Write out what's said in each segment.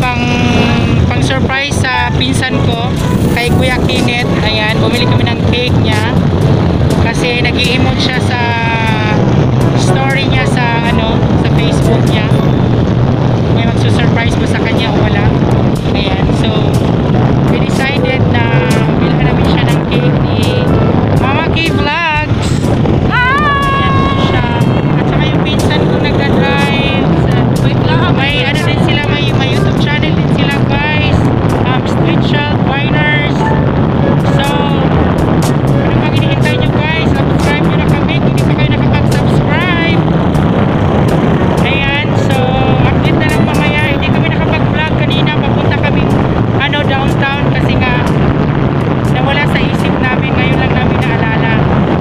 pang surprise sa pinsan ko, kay Kuya Kenneth. Ayan, bumili kami ng cake niya kasi nag-i-emote siya sa story niya sa sa Facebook niya. May magsusurprise ba sa kanya o wala. Ayan, so we decided na bilhan namin siya ng cake ni Mama K Vlogs. Ayan siya. At saka yung pinsan ko nagda-drive. May din sila, may YouTube channel din sila, guys. Street Child Winers. So ano pang hinihintay nyo, guys? Subscribe nyo na kami kung hindi pa kayo nakapag-subscribe. Ayan, so update na lang mamaya. Hindi kami nakapag-vlog kanina, papunta kami downtown kasi nga nawala sa isip namin, ngayon lang namin naalala.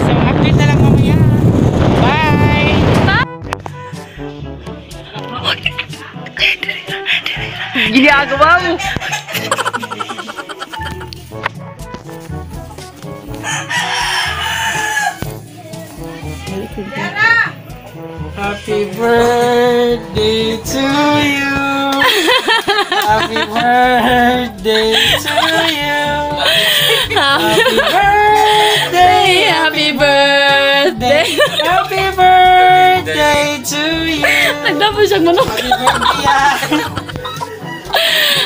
So update na lang mamaya. Bye! Ginagawa mo. Happy birthday to you. Happy birthday to you. Happy birthday. Happy birthday. Happy birthday to you. Nagdapos siyang manok. Happy birthday yan.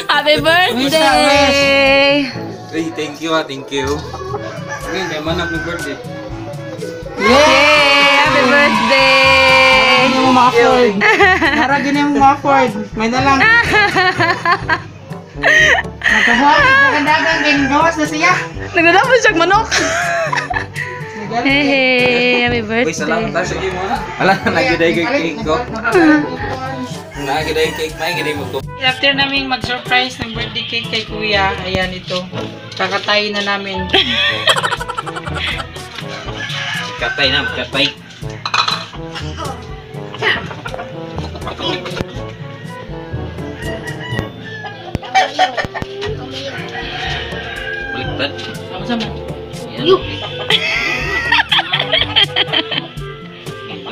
Happy birthday. Hey, thank you thank you. Okay, may manap ng birthday. Yay! Happy birthday. Hindi mo ma-afford. Naragin yung ma-afford. May dalang. Nagkagandagan din. Gawas na siya. Nagdadapos siyang manok. Hey, happy Uy, salamat birthday. tayo sa game mo na. Wala, nagiday kay cake ko. Nagiday cake, may giday mo to. After namin mag-surprise ng birthday cake kay Kuya, ayan ito. Kakatayin na namin. Katay na, katay. Baliktad. Sama-sama. Ayan.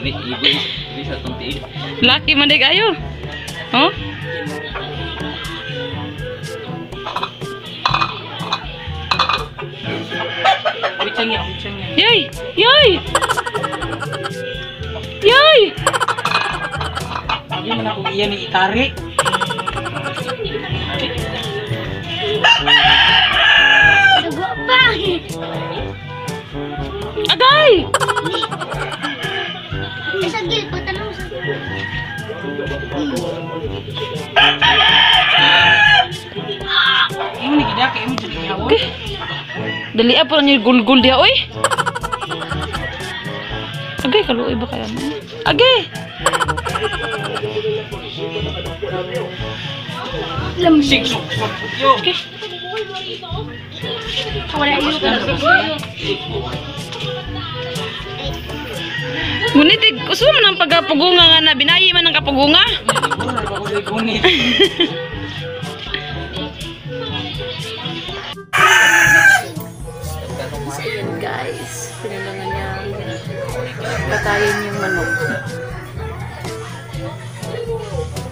Ini sa itong tiil. Lucky man din kayo. Oh? Kutsang niya, kutsang niya. Yay! Yay! Yay! Sabi mo na kung iyan ni Itari. Agay! Sagil po, tanong sa Imo ni gidaki, imo dili niya. Okay. Dali po niyo gulgul dia oy. Agay kaluoy ba kaya mo? Agay. Lamsig sok yo. Okay. wala iyo ka. Gunitig, gusto mo ng pagkapugunga nga na binayi man ng kapugunga? Wala ba ko gunit. So yun guys, pinilangan niya patayin yung manok.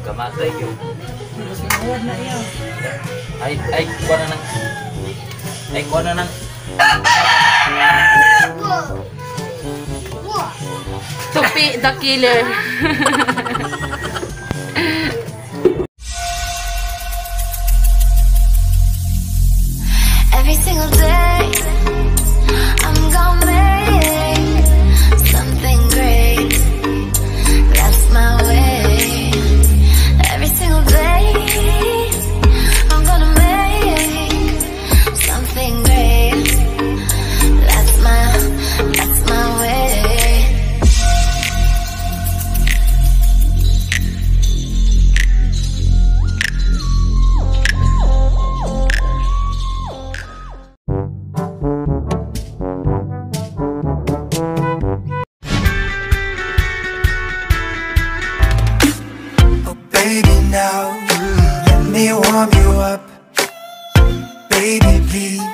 Kamatay yun. Huwag na iyaw. Ay, kuha na ng... Ay, kuha na ng... Tupi the killer. Every single day, I'm gonna make something great. That's my way. Every single day, I'm gonna make something great. That's my way. Baby, now let me warm you up. Baby, please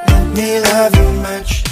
let me love you much.